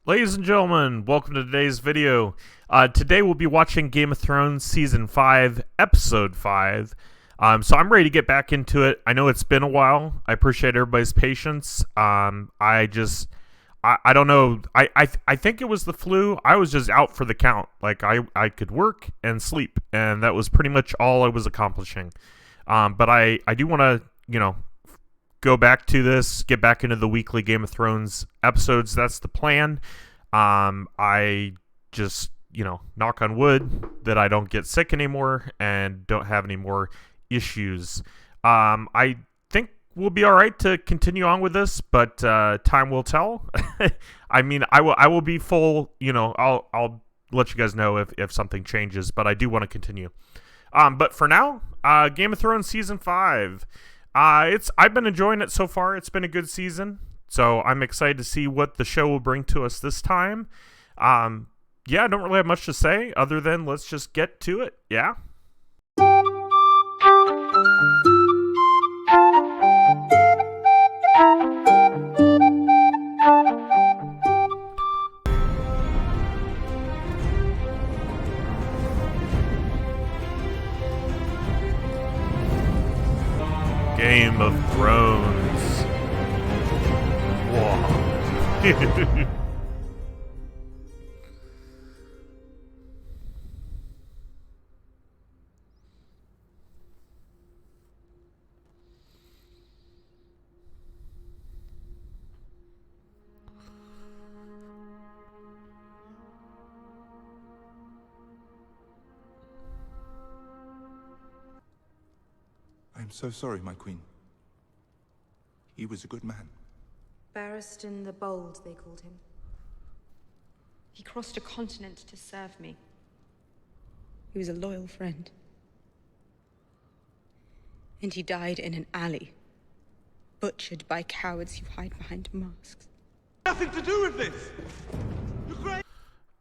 Ladies and gentlemen, welcome to today's video. Today we'll be watching Game of Thrones Season 5, Episode 5. So I'm ready to get back into it. I know it's been a while. I appreciate everybody's patience. I don't know. I think it was the flu. I was just out for the count. Like, I could work and sleep, and that was pretty much all I was accomplishing. But I do want to, go back to this, get back into the weekly Game of Thrones episodes. That's the plan. I just, knock on wood that I don't get sick anymore and don't have any more issues. I think we'll be all right to continue on with this, but time will tell. I mean, I will be full, I'll let you guys know if something changes, but I do want to continue. But for now, Game of Thrones Season 5. I've been enjoying it so far. It's been a good season, so I'm excited to see what the show will bring to us this time. I don't really have much to say other than let's just get to it. Yeah. Game of Thrones. Whoa. I'm so sorry, my queen. He was a good man. Barristan the Bold, they called him. He crossed a continent to serve me. He was a loyal friend. And he died in an alley, butchered by cowards who hide behind masks. Nothing to do with this.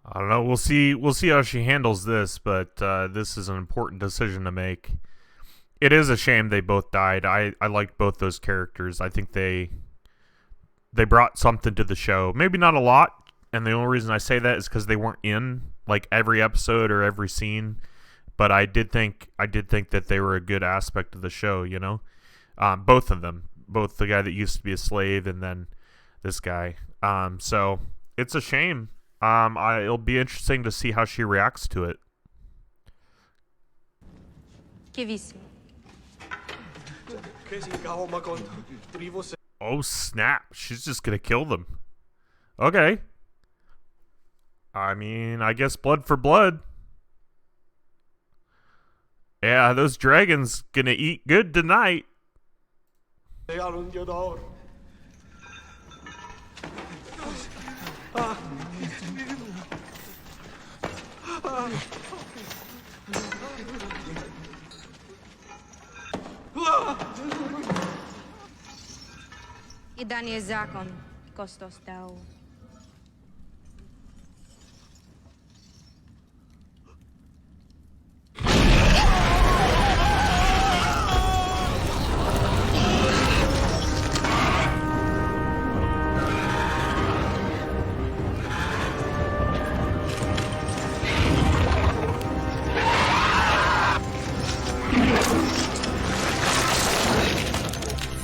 I don't know. We'll see how she handles this, but this is an important decision to make. It is a shame they both died. I liked both those characters. I think they brought something to the show. Maybe not a lot, and the only reason I say that is because they weren't in like every episode or every scene. But I did think that they were a good aspect of the show. Both of them, both the guy that used to be a slave and then this guy. So it's a shame. It'll be interesting to see how she reacts to it. Oh snap, she's just gonna kill them. Okay. I mean, I guess blood for blood. Yeah, those dragons gonna eat good tonight. Jedan je zakon, kostos dao.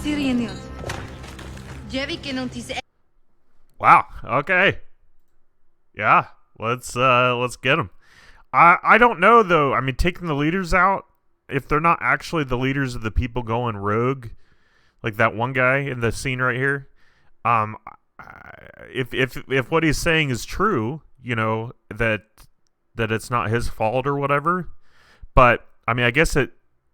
Sirianios. Jevi che non ti sei. Wow. Okay. Yeah. Let's get them. I don't know though. I mean, taking the leaders out, if they're not actually the leaders of the people going rogue, like that one guy in the scene right here, if what he's saying is true, that it's not his fault or whatever. But I mean, I guess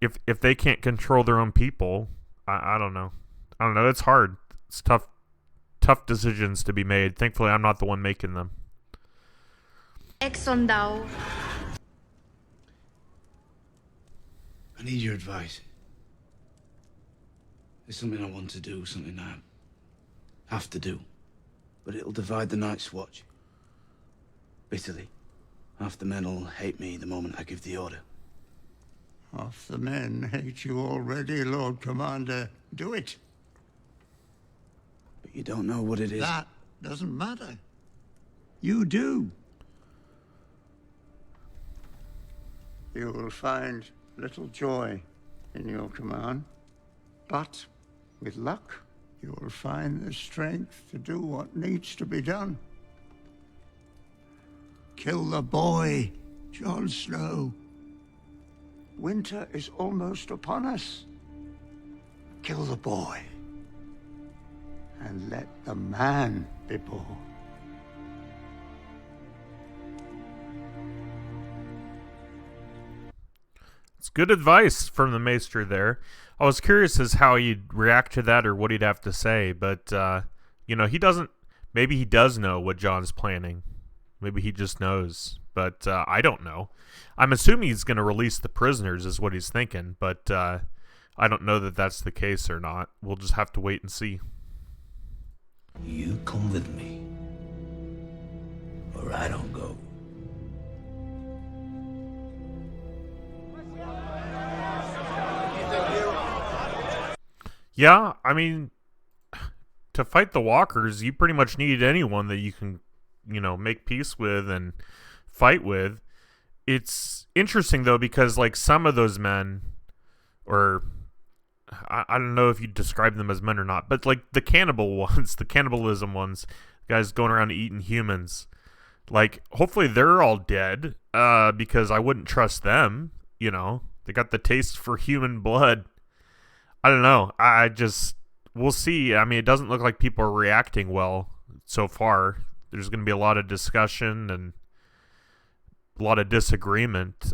if they can't control their own people, I don't know. I don't know. It's hard. It's tough decisions to be made. Thankfully, I'm not the one making them. Exxon dao. I need your advice. There's something I want to do, something I have to do. But it'll divide the Night's Watch. Bitterly. Half the men will hate me the moment I give the order. Half the men hate you already, Lord Commander. Do it. But you don't know what it is. That doesn't matter. You do. You will find little joy in your command, but with luck, you will find the strength to do what needs to be done. Kill the boy, Jon Snow. Winter is almost upon us. Kill the boy, and let the man be born. It's good advice from the Maester there. I was curious as how he'd react to that or what he'd have to say, but, he doesn't... Maybe he does know what Jon's planning. Maybe he just knows, but I don't know. I'm assuming he's going to release the prisoners is what he's thinking, but I don't know that that's the case or not. We'll just have to wait and see. You come with me, or I don't go. Yeah, I mean, to fight the walkers, you pretty much need anyone that you can, make peace with and fight with. It's interesting, though, because, like, some of those men, or I don't know if you describe them as men or not, but, like, the cannibal ones, the cannibalism ones, guys going around eating humans, like, hopefully they're all dead, because I wouldn't trust them, They got the taste for human blood. I don't know. We'll see. I mean, it doesn't look like people are reacting well so far. There's going to be a lot of discussion and a lot of disagreement.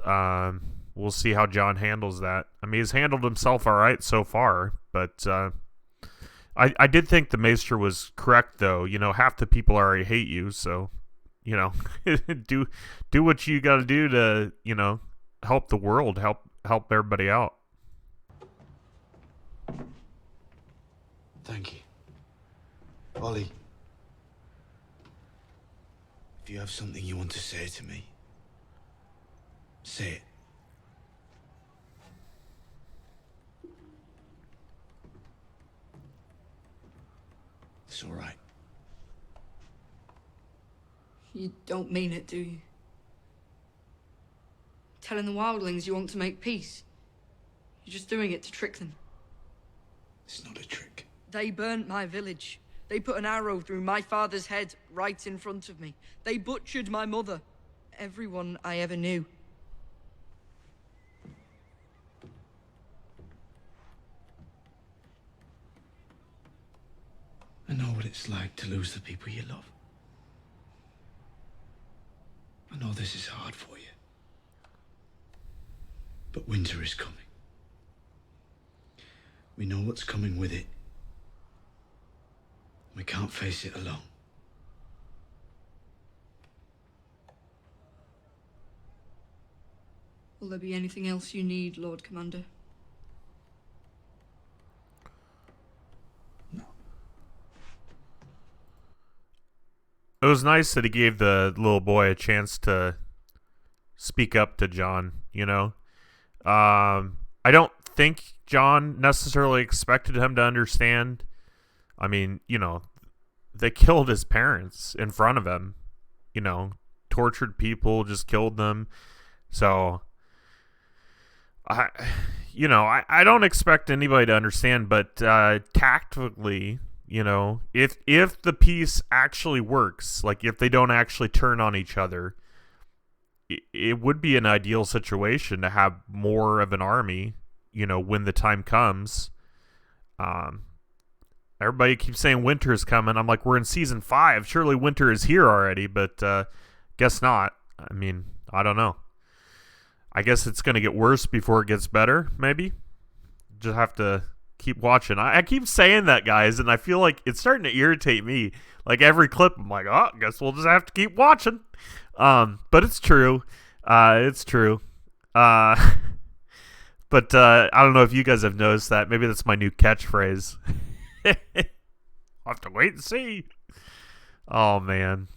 We'll see how Jon handles that. I mean, he's handled himself all right so far, but I did think the Maester was correct, though. Half the people already hate you, so, do what you got to do to, help the world, help everybody out. Thank you. Ollie, if you have something you want to say to me, say it. It's all right. You don't mean it, do you? Telling the wildlings you want to make peace. You're just doing it to trick them. It's not a trick. They burnt my village. They put an arrow through my father's head right in front of me. They butchered my mother. Everyone I ever knew. I know what it's like to lose the people you love. I know this is hard for you. But winter is coming. We know what's coming with it. We can't face it alone. Will there be anything else you need, Lord Commander? No. It was nice that he gave the little boy a chance to speak up to Jon, I don't think Jon necessarily expected him to understand. I mean, they killed his parents in front of him, tortured people, just killed them. So, I don't expect anybody to understand, but tactically, if the peace actually works, like if they don't actually turn on each other, it would be an ideal situation to have more of an army, when the time comes. Everybody keeps saying winter is coming. I'm like, we're in season 5. Surely winter is here already, but guess not. I mean, I don't know. I guess it's going to get worse before it gets better, maybe. Just have to keep watching. I keep saying that, guys, and I feel like it's starting to irritate me. Like every clip, I'm like, oh, I guess we'll just have to keep watching. But it's true. It's true. But I don't know if you guys have noticed that. Maybe that's my new catchphrase. I'll have to wait and see. Oh, man.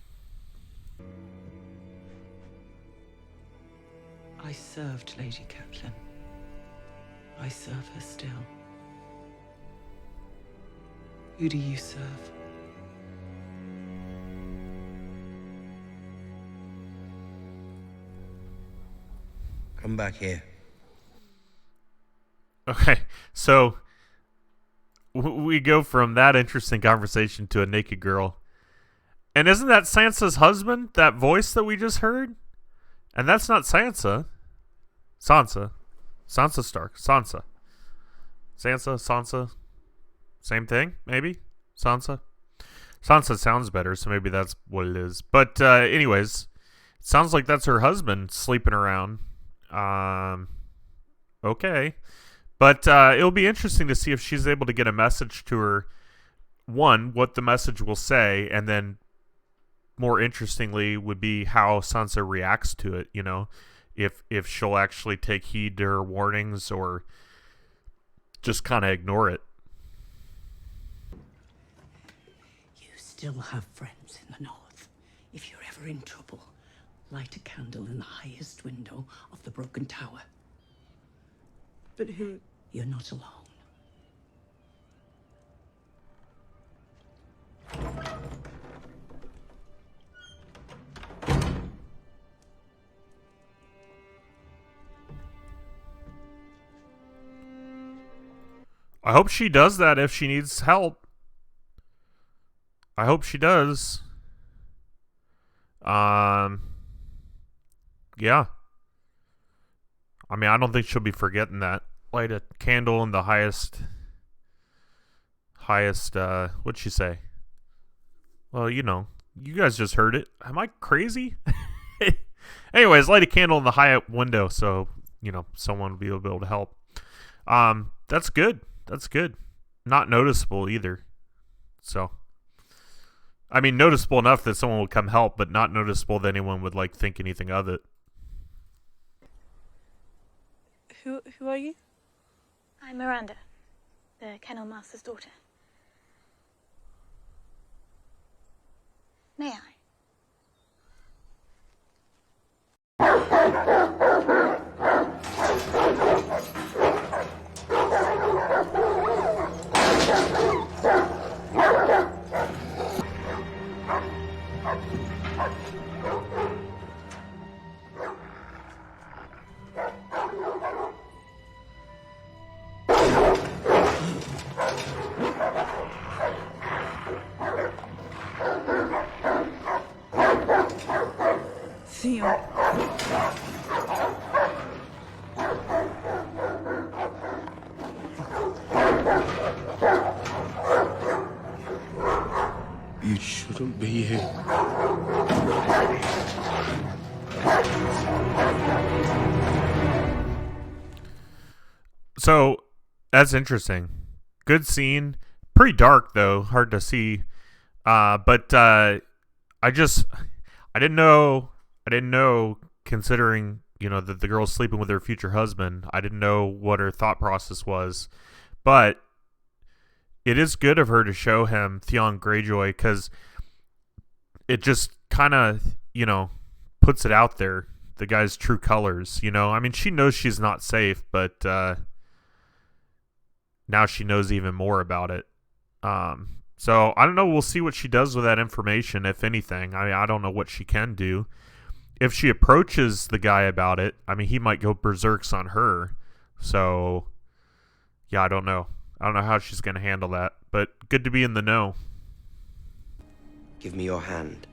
I served Lady Catelyn. I serve her still. Who do you serve? Come back here. Okay, so we go from that interesting conversation to a naked girl. And isn't that Sansa's husband? That voice that we just heard? And that's not Sansa. Sansa. Sansa Stark. Sansa. Sansa. Same thing, maybe? Sansa? Sansa sounds better, so maybe that's what it is. But anyways, it sounds like that's her husband sleeping around. Okay. But it'll be interesting to see if she's able to get a message to her. One, what the message will say, and then more interestingly would be how Sansa reacts to it, you know, if she'll actually take heed to her warnings or just kind of ignore it. You still have friends in the north. If you're ever in trouble, light a candle in the highest window of the broken tower. But who... You're not alone. I hope she does that if she needs help. I hope she does. Yeah. I mean, I don't think she'll be forgetting that. Light a candle in the highest, what'd she say? Well, you know, you guys just heard it. Am I crazy? Anyways, light a candle in the high window so, you know, someone will be able to help. That's good. That's good. Not noticeable either. So, I mean, noticeable enough that someone would come help, but not noticeable that anyone would, like, think anything of it. Who are you? I'm Miranda, the Kennel Master's daughter. May I? Theon. You shouldn't be here. So, that's interesting. Good scene. Pretty dark, though. Hard to see. But I didn't know, considering, you know, that the girl's sleeping with her future husband. I didn't know what her thought process was. But it is good of her to show him Theon Greyjoy, because it just kind of, you know, puts it out there, the guy's true colors, you know? I mean, she knows she's not safe, but now she knows even more about it. So, I don't know, we'll see what she does with that information, if anything. I mean, I don't know what she can do. If she approaches the guy about it, I mean, he might go berserks on her. So, yeah, I don't know. I don't know how she's going to handle that, but good to be in the know. Give me your hand.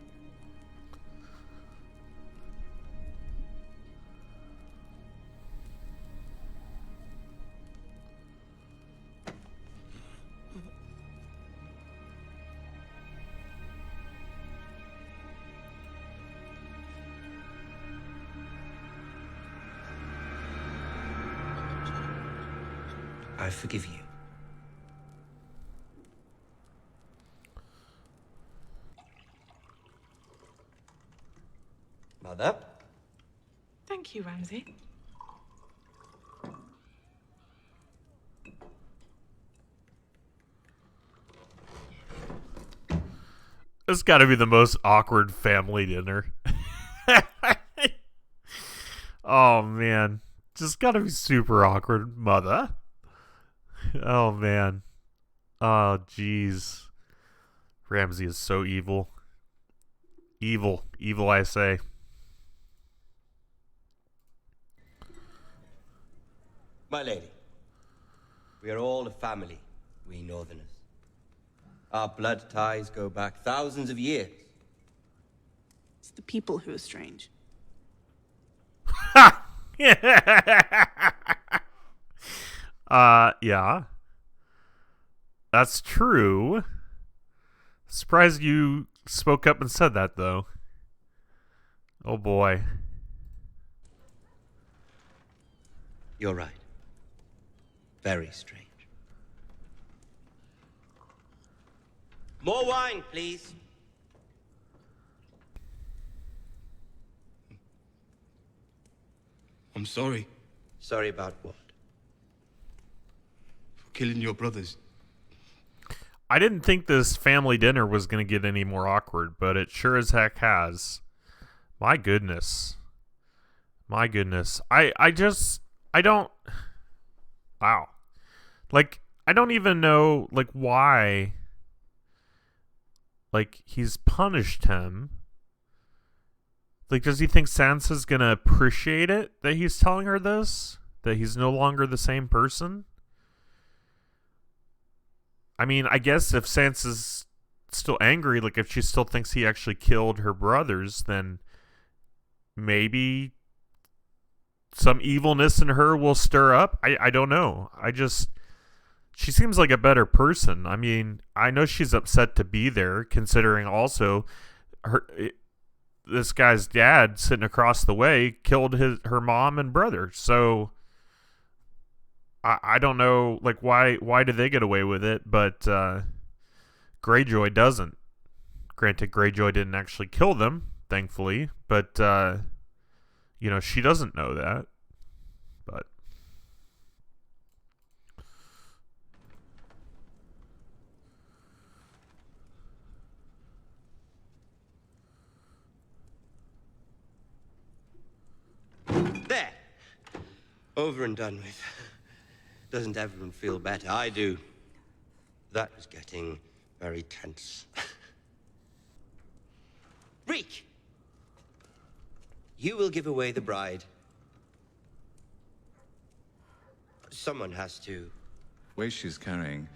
I forgive you. Mother? Thank you, Ramsay. This got to be the most awkward family dinner. Oh, man. Just got to be super awkward, mother. Oh, man. Oh, jeez. Ramsay is so evil. Evil, I say. My lady, we are all a family, we Northerners. Our blood ties go back thousands of years. It's the people who are strange. Yeah. That's true. Surprised you spoke up and said that, though. Oh, boy. You're right. Very strange. More wine, please. I'm sorry Sorry about what? for killing your brothers. I didn't think this family dinner was going to get any more awkward, but it sure as heck has. My goodness. My goodness. I don't... Wow. Like, I don't even know, like, why... Like, he's punished him. Like, does he think Sansa's gonna appreciate it that he's telling her this? That he's no longer the same person? I mean, I guess if Sansa's still angry, like, if she still thinks he actually killed her brothers, then maybe some evilness in her will stir up. I don't know. She seems like a better person. I mean, I know she's upset to be there, considering also this guy's dad sitting across the way killed her mom and brother. So I don't know, like, why did they get away with it, but Greyjoy doesn't. Granted, Greyjoy didn't actually kill them, thankfully, but you know, she doesn't know that. But There. Over and done with. Doesn't everyone feel better? I do. That was getting very tense. Reek! You will give away the bride. Someone has to. Way she's carrying,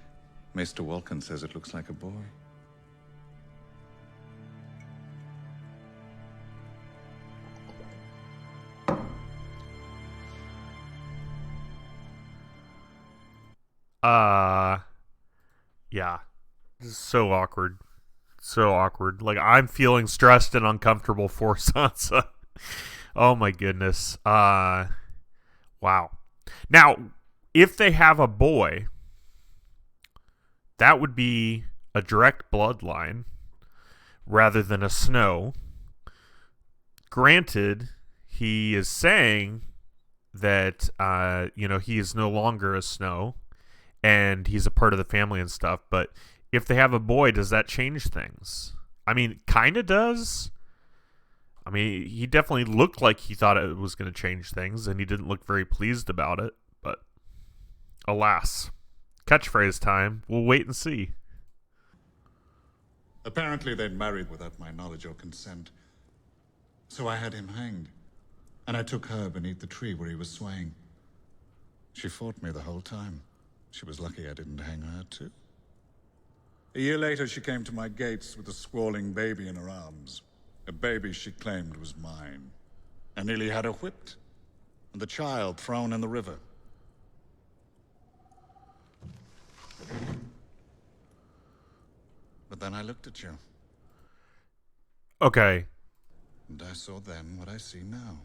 Maester Walken says it looks like a boy. Yeah. This is so awkward. So awkward. Like, I'm feeling stressed and uncomfortable for Sansa. Oh my goodness. Wow. Now, if they have a boy, that would be a direct bloodline rather than a Snow. Granted, he is saying that, you know, he is no longer a Snow and he's a part of the family and stuff, but if they have a boy, does that change things? I mean, kind of does. I mean, he definitely looked like he thought it was going to change things, and he didn't look very pleased about it, but alas. Catchphrase time. We'll wait and see. Apparently they'd married without my knowledge or consent. So I had him hanged. And I took her beneath the tree where he was swaying. She fought me the whole time. She was lucky I didn't hang her too. A year later, she came to my gates with a squalling baby in her arms. A baby she claimed was mine. I nearly had her whipped, and the child thrown in the river. But then I looked at you, Okay. and I saw then what I see now.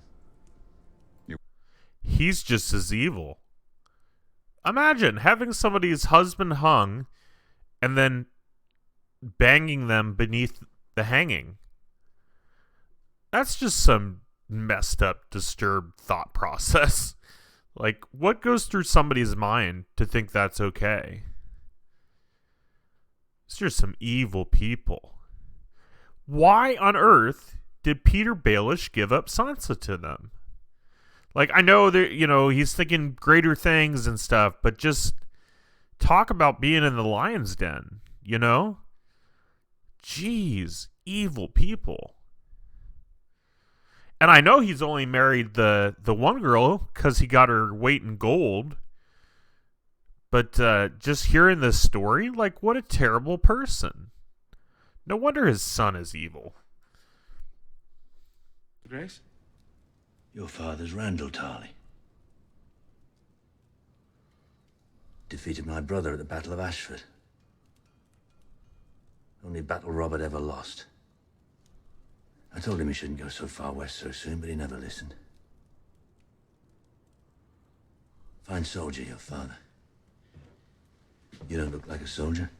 He's just as evil. Imagine having somebody's husband hung and then banging them beneath the hanging. That's just some messed up, disturbed thought process. Like, what goes through somebody's mind to think that's okay? It's just some evil people. Why on earth did Peter Baelish give up Sansa to them? Like, I know that, you know, he's thinking greater things and stuff, but just talk about being in the lion's den, you know? Jeez, evil people. And I know he's only married the one girl because he got her weight in gold But just hearing this story, like, what a terrible person. No wonder his son is evil. Grace? Your father's Randall Tarley. Defeated my brother at the Battle of Ashford. Only battle Robert ever lost. I told him he shouldn't go so far west so soon, but he never listened. Fine soldier, your father. You don't look like a soldier.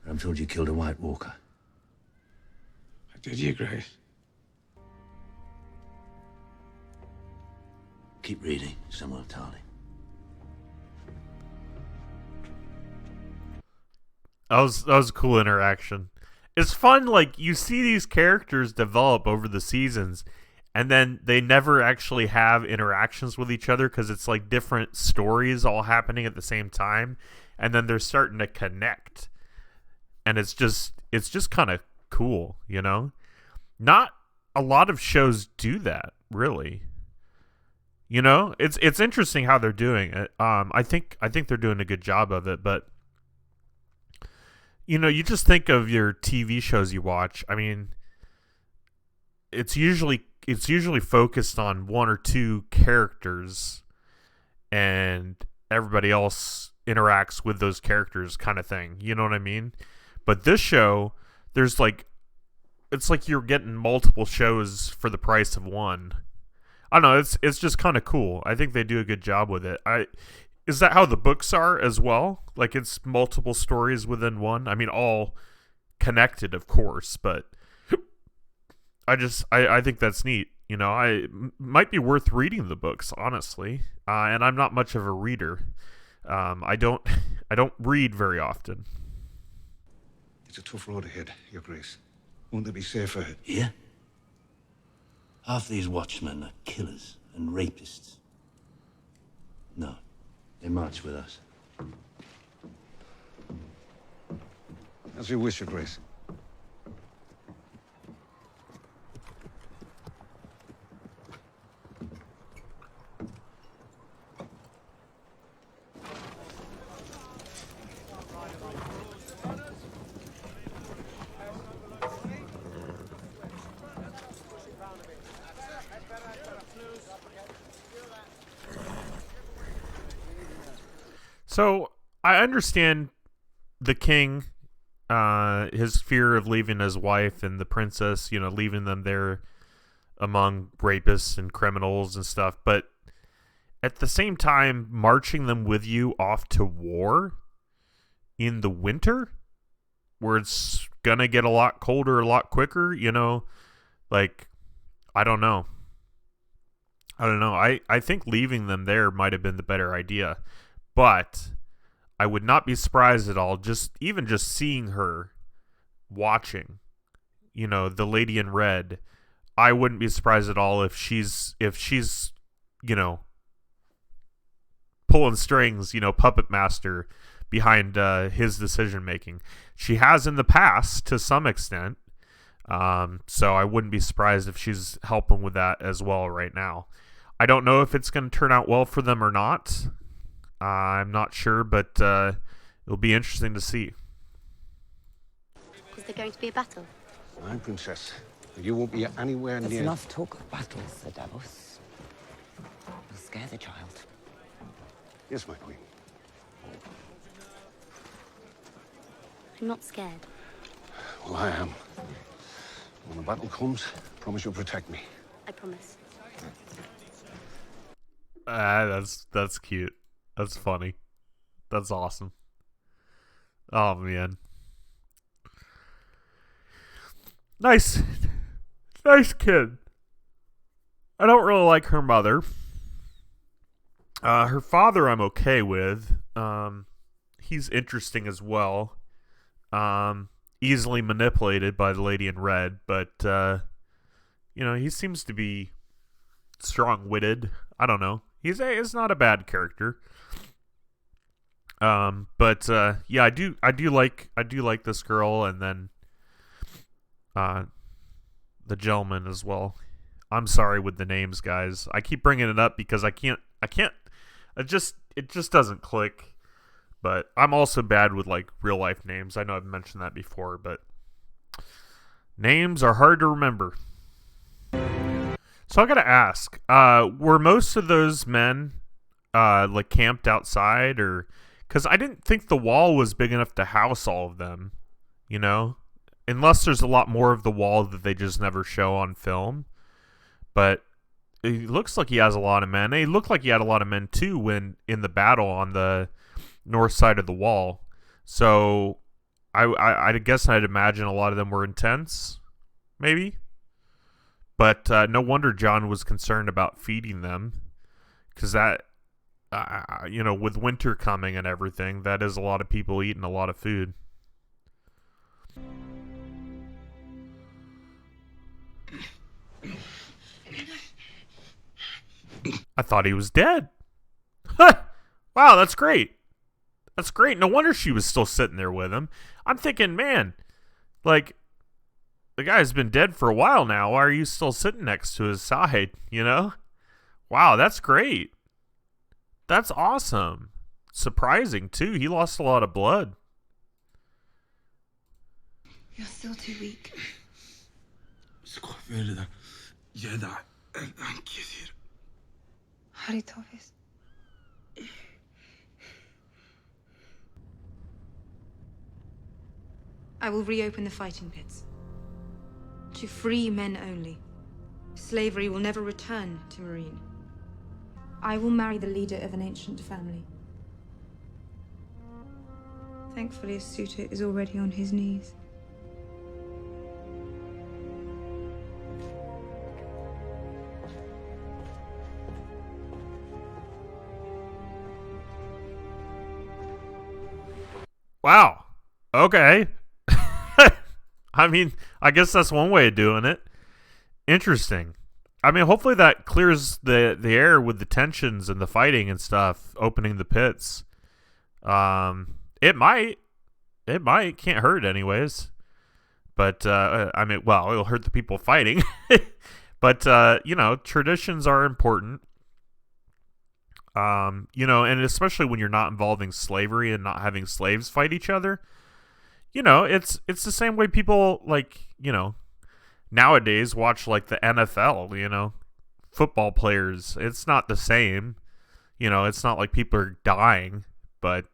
I'm told you killed a White Walker. Did you, Grace? Keep reading, Samuel Tarley. That was a cool interaction. It's fun, like, you see these characters develop over the seasons, and then they never actually have interactions with each other because it's like different stories all happening at the same time, and then they're starting to connect. And it's just kind of cool, you know? Not a lot of shows do that, really. You know, it's interesting how they're doing it. I think they're doing a good job of it, but you know, you just think of your TV shows you watch. I mean, it's usually focused on one or two characters, and everybody else interacts with those characters, kind of thing. You know what I mean? But this show, it's like you're getting multiple shows for the price of one. I don't know. It's just kind of cool. I think they do a good job with it. Is that how the books are as well? Like, it's multiple stories within one? I mean, all connected, of course, but I think that's neat. You know, might be worth reading the books, honestly. And I'm not much of a reader. I don't read very often. It's a tough road ahead, Your Grace. Won't it be safer? Here? Half these watchmen are killers and rapists. No, they march with us. As you wish, Your Grace. So I understand the king, his fear of leaving his wife and the princess, you know, leaving them there among rapists and criminals and stuff. But at the same time, marching them with you off to war in the winter, where it's gonna get a lot colder a lot quicker, you know, like, I don't know. I think leaving them there might have been the better idea. But I would not be surprised at all, just seeing her watching, you know, the Lady in Red. I wouldn't be surprised at all if she's, you know, pulling strings, you know, puppet master behind his decision making. She has in the past to some extent. So I wouldn't be surprised if she's helping with that as well right now. I don't know if it's going to turn out well for them or not. I'm not sure, but it'll be interesting to see. Is there going to be a battle? Aye, Princess. You won't be anywhere There's near... enough talk of battles, Sir Davos. You'll scare the child. Yes, my queen. I'm not scared. Well, I am. When the battle comes, promise you'll protect me. I promise. That's cute. That's funny. That's awesome. Oh, man. Nice kid. I don't really like her mother. Her father I'm okay with. He's interesting as well. Easily manipulated by the Lady in Red, but, you know, he seems to be strong-witted. I don't know. He's not a bad character. But yeah, I do like this girl, and then the gentleman as well. I'm sorry with the names, guys. I keep bringing it up because I it just doesn't click. But I'm also bad with like real life names. I know I've mentioned that before, but names are hard to remember. So I gotta ask, were most of those men like camped outside, or because I didn't think the wall was big enough to house all of them, you know, unless there's a lot more of the wall that they just never show on film. But it looks like he has a lot of men. He looked like he had a lot of men too when in the battle on the north side of the wall. So I guess I'd imagine a lot of them were intense, maybe. But no wonder John was concerned about feeding them, because that, you know, with winter coming and everything, that is a lot of people eating a lot of food. I thought he was dead. Wow, that's great. That's great. No wonder she was still sitting there with him. I'm thinking, man, like, the guy's been dead for a while now. Why are you still sitting next to his side, you know? Wow, that's great. That's awesome. Surprising, too. He lost a lot of blood. You're still too weak. Ska föda ge dig en ankesir. Harry Tovis. I will reopen the fighting pits. To free men only. Slavery will never return to Marine. I will marry the leader of an ancient family. Thankfully, a suitor is already on his knees. Wow. Okay. I mean, I guess that's one way of doing it. Interesting. I mean, hopefully that clears the air with the tensions and the fighting and stuff, opening the pits. It might. Can't hurt anyways. But, I mean, well, it'll hurt the people fighting. But, you know, traditions are important. You know, and especially when you're not involving slavery and not having slaves fight each other. You know, it's the same way people, like, you know, nowadays watch, like, the NFL, you know, football players. It's not the same. You know, it's not like people are dying, but,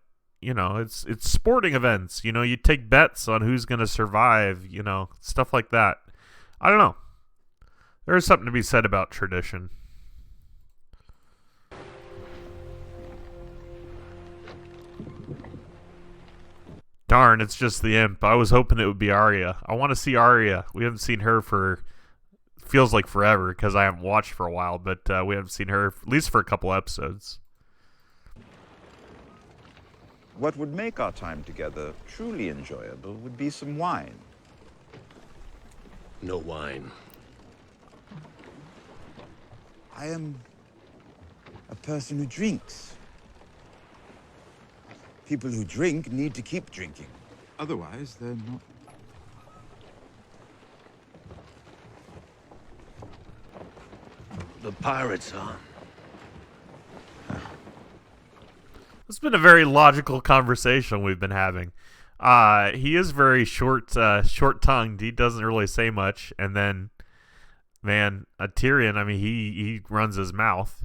you know, it's sporting events. You know, you take bets on who's going to survive, you know, stuff like that. I don't know. There is something to be said about tradition. Darn, it's just the imp. I was hoping it would be Arya. I want to see Arya. We haven't seen her for, feels like forever, because I haven't watched for a while, but we haven't seen her, at least for a couple episodes. What would make our time together truly enjoyable would be some wine. No wine. I am a person who drinks. People who drink need to keep drinking. Otherwise, they're not. The pirates are. It's been a very logical conversation we've been having. He is very short-tongued. He doesn't really say much. And then, man, Tyrion, I mean, he runs his mouth.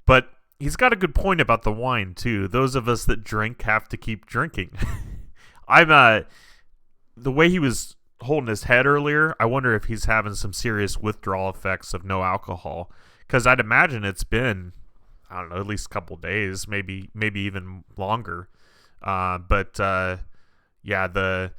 But he's got a good point about the wine, too. Those of us that drink have to keep drinking. The way he was holding his head earlier, I wonder if he's having some serious withdrawal effects of no alcohol. Because I'd imagine it's been, I don't know, at least a couple days, maybe even longer. But yeah, the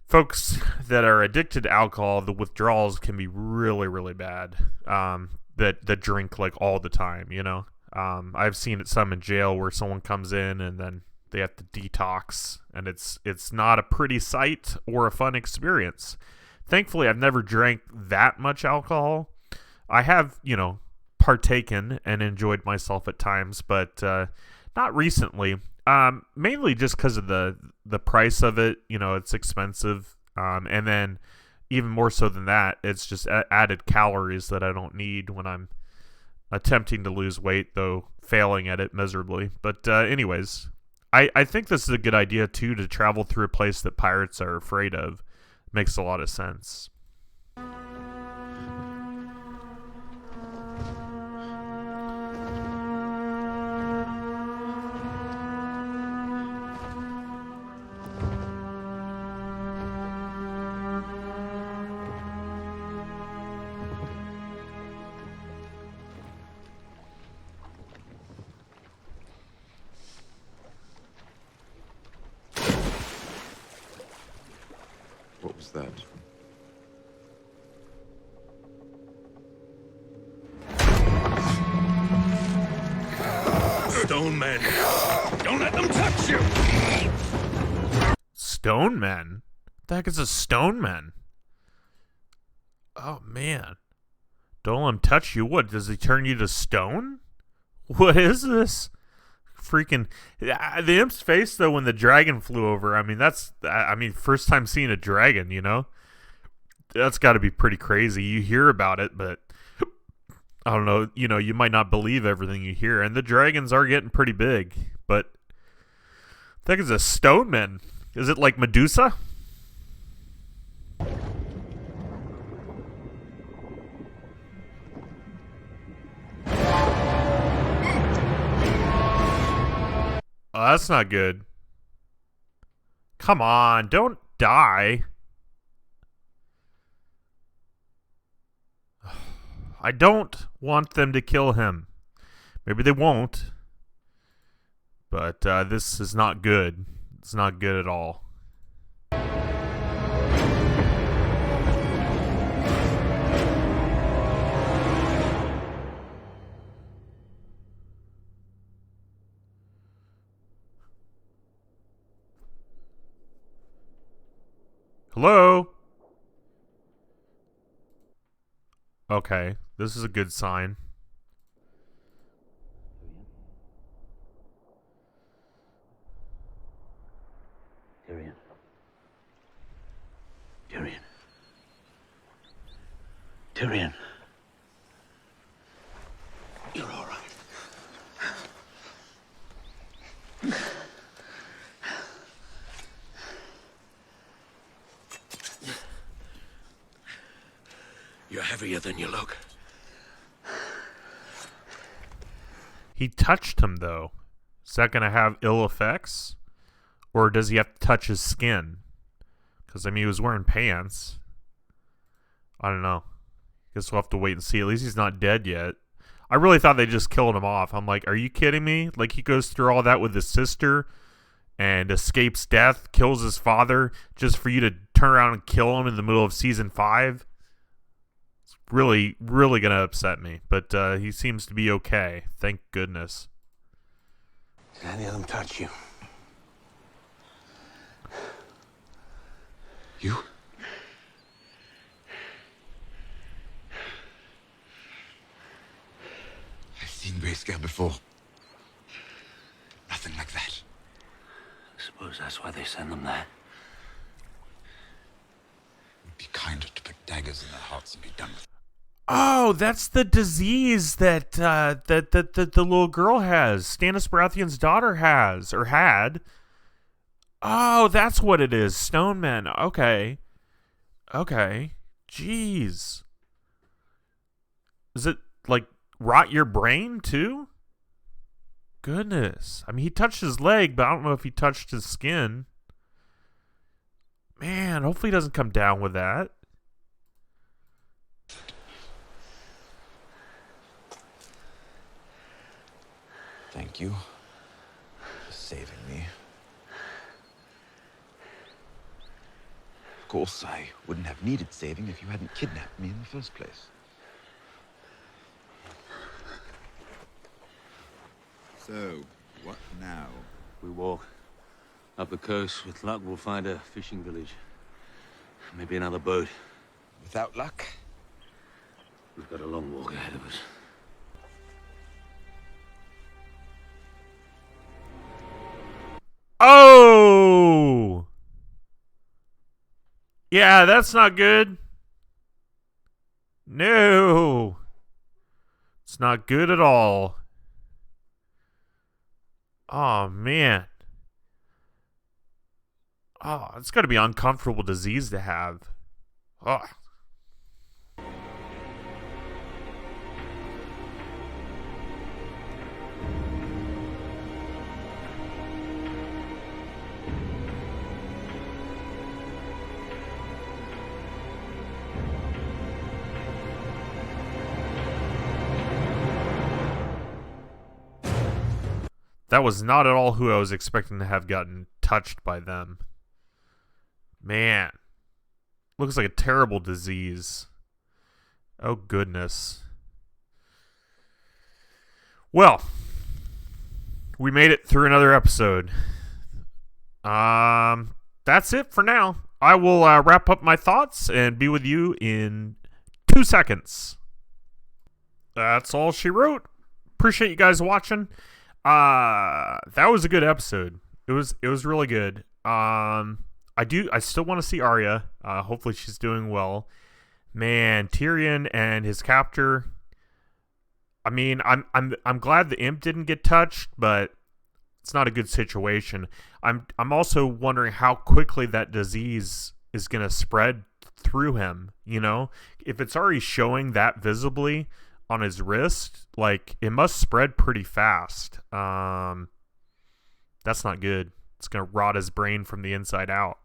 folks that are addicted to alcohol, the withdrawals can be really, really bad. That drink like all the time, you know. I've seen it some in jail where someone comes in and then they have to detox, and it's not a pretty sight or a fun experience. Thankfully, I've never drank that much alcohol. I have, you know, partaken and enjoyed myself at times, but not recently. Mainly just because of the price of it. You know, it's expensive, and then even more so than that, it's just added calories that I don't need when I'm attempting to lose weight, though failing at it miserably. But anyways, I think this is a good idea, too, to travel through a place that pirates are afraid of. Makes a lot of sense. What was that? Stone men. Don't let them touch you. Stone men? What the heck is a stone man? Oh man. Don't let him touch you. What, does he turn you to stone? What is this? Freaking the imp's face though when the dragon flew over. I mean, first time seeing a dragon, you know? That's got to be pretty crazy. You hear about it, but I don't know, you might not believe everything you hear. And the dragons are getting pretty big, but I think it's a stone man. Is it like Medusa? Oh, that's not good. Come on, don't die. I don't want them to kill him. Maybe they won't. But this is not good. It's not good at all. Hello? Okay, this is a good sign. Tyrion. Tyrion. Tyrion. You're all right. You're heavier than you look. He touched him, though. Is that going to have ill effects? Or does he have to touch his skin? Because, I mean, he was wearing pants. I don't know. Guess we'll have to wait and see. At least he's not dead yet. I really thought they just killed him off. I'm like, are you kidding me? Like, he goes through all that with his sister and escapes death, kills his father, just for you to turn around and kill him in the middle of season 5? It's really, really going to upset me. But he seems to be okay. Thank goodness. Did any of them touch you? You? I've seen Grayscale before. Nothing like that. I suppose that's why they send them there. It would be kinder to put daggers in their hearts and be done with it. Oh, that's the disease that the little girl has. Stannis Baratheon's daughter has, or had. Oh, that's what it is. Stone men. Okay. Okay. Jeez. Is it, like, rot your brain, too? Goodness. I mean, he touched his leg, but I don't know if he touched his skin. Man, hopefully he doesn't come down with that. Thank you for saving me. Of course, I wouldn't have needed saving if you hadn't kidnapped me in the first place. So, what now? We walk up the coast. With luck, we'll find a fishing village. Maybe another boat. Without luck? We've got a long walk ahead of us. Oh! Yeah, that's not good. No. It's It's not good at all. Oh, man. Oh, it's got to be an uncomfortable disease to have. Oh. That was not at all who I was expecting to have gotten touched by them. Man. Looks like a terrible disease. Oh, goodness. Well, we made it through another episode. That's it for now. I will wrap up my thoughts and be with you in 2 seconds. That's all she wrote. Appreciate you guys watching. That was a good episode. It was really good. I still want to see Arya. Hopefully she's doing well. Man, Tyrion and his captor. I mean, I'm glad the imp didn't get touched, but it's not a good situation. I'm also wondering how quickly that disease is going to spread through him, you know? If it's already showing that visibly on his wrist, like, it must spread pretty fast. That's not good. It's going to rot his brain from the inside out.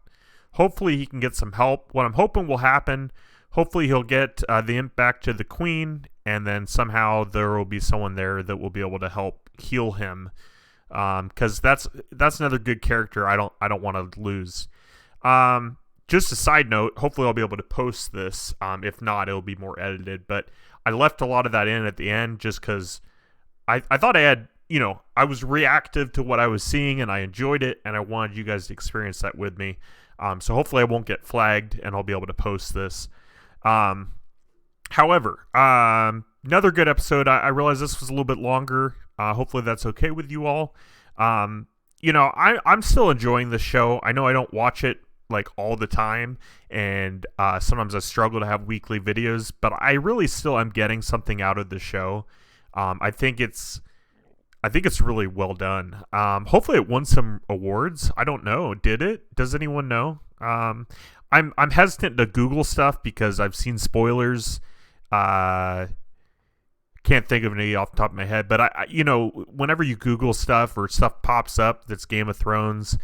Hopefully he can get some help. What I'm hoping will happen, hopefully he'll get the imp back to the queen, and then somehow there will be someone there that will be able to help heal him. Because that's another good character I don't want to lose. Just a side note, hopefully I'll be able to post this. If not, it'll be more edited. But I left a lot of that in at the end just because I thought I had, I was reactive to what I was seeing and I enjoyed it, and I wanted you guys to experience that with me. So hopefully I won't get flagged and I'll be able to post this. However, another good episode. I realize this was a little bit longer. Hopefully that's okay with you all. I'm still enjoying the show. I know I don't watch it like all the time, and sometimes I struggle to have weekly videos, but I really still am getting something out of the show. I think it's really well done. Hopefully it won some awards. I don't know. Did it? Does anyone know? I'm hesitant to Google stuff because I've seen spoilers. Can't think of any off the top of my head, but I whenever you Google stuff or stuff pops up that's Game of Thrones,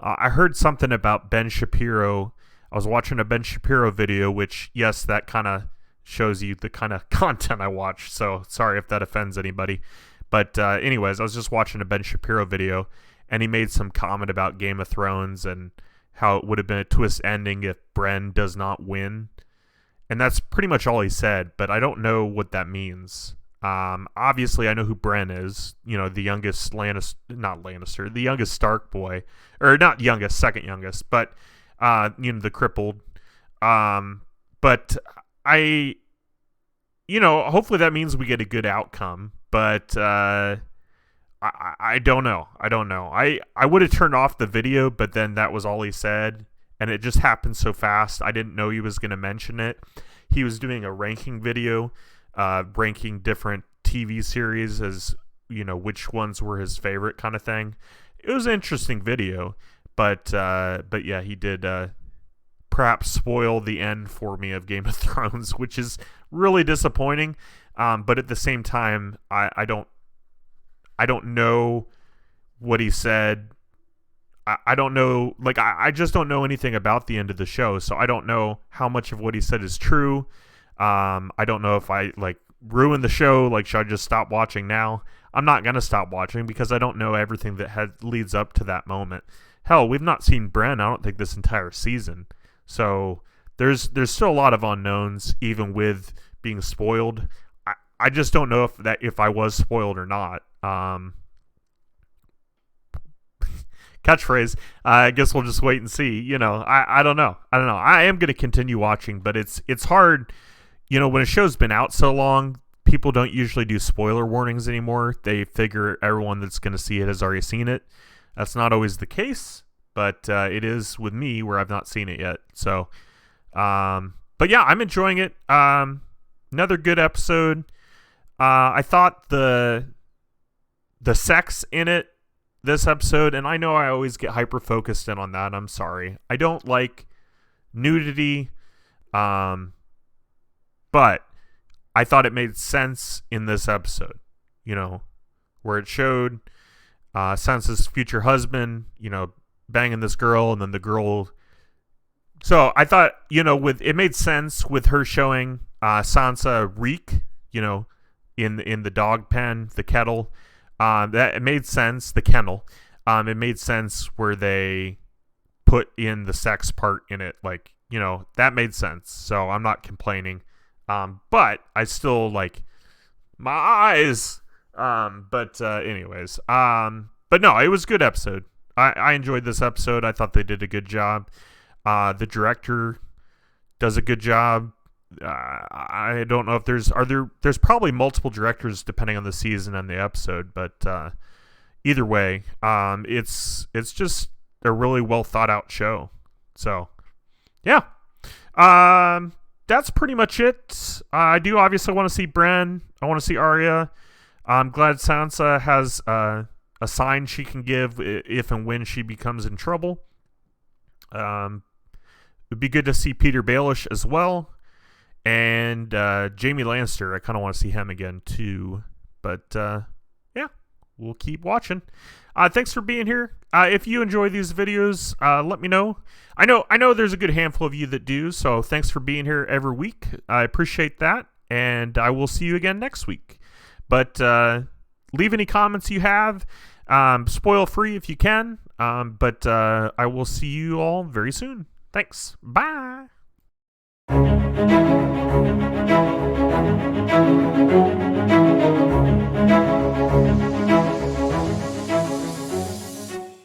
I heard something about Ben Shapiro. I was watching a Ben Shapiro video, which, yes, that kind of shows you the kind of content I watch. So sorry if that offends anybody. But anyways, I was just watching a Ben Shapiro video, and he made some comment about Game of Thrones and how it would have been a twist ending if Bren does not win. And that's pretty much all he said, but I don't know what that means. Obviously, I know who Bren is. The youngest the youngest Stark boy. Or not youngest, second youngest, but, the crippled. But hopefully that means we get a good outcome. But I don't know. I would have turned off the video, but then that was all he said, and it just happened so fast. I didn't know he was going to mention it. He was doing a ranking video, ranking different TV series as, which ones were his favorite kind of thing. It was an interesting video, but yeah, he did perhaps spoil the end for me of Game of Thrones, which is really disappointing. But at the same time, I don't know what he said. I don't know, I just don't know anything about the end of the show, so I don't know how much of what he said is true. I don't know if I, ruined the show, should I just stop watching now? I'm not going to stop watching because I don't know everything that leads up to that moment. Hell, we've not seen Bren, I don't think, this entire season. So there's still a lot of unknowns, even with being spoiled. I just don't know if I was spoiled or not. Catchphrase. I guess we'll just wait and see. I don't know. I am going to continue watching, but it's hard. When a show's been out so long, people don't usually do spoiler warnings anymore. They figure everyone that's going to see it has already seen it. That's not always the case, but it is with me where I've not seen it yet. So, but yeah, I'm enjoying it. Another good episode. I thought the sex in it, this episode, and I know I always get hyper focused in on that. I'm sorry. I don't like nudity, but I thought it made sense in this episode. You know, where it showed Sansa's future husband, you know, banging this girl, and then the girl. So I thought, you know, it made sense with her showing Sansa reek, you know, in the dog pen, the kettle. That it made sense. The kennel. It made sense where they put in the sex part in it. Like, you know, that made sense. So I'm not complaining. But I still like my eyes. Anyways. But no, it was a good episode. I enjoyed this episode. I thought they did a good job. The director does a good job. I don't know if there's probably multiple directors depending on the season and the episode, but either way, it's just a really well thought out show. So yeah, that's pretty much it. I do obviously want to see Bran. I want to see Arya. I'm glad Sansa has a sign she can give if and when she becomes in trouble. It'd be good to see Peter Baelish as well. And Jaime Lannister, I kind of want to see him again too. But yeah, we'll keep watching. Thanks for being here. If you enjoy these videos, let me know. I know there's a good handful of you that do, so thanks for being here every week. I appreciate that, and I will see you again next week. But leave any comments you have. Spoil free if you can. But I will see you all very soon. Thanks. Bye.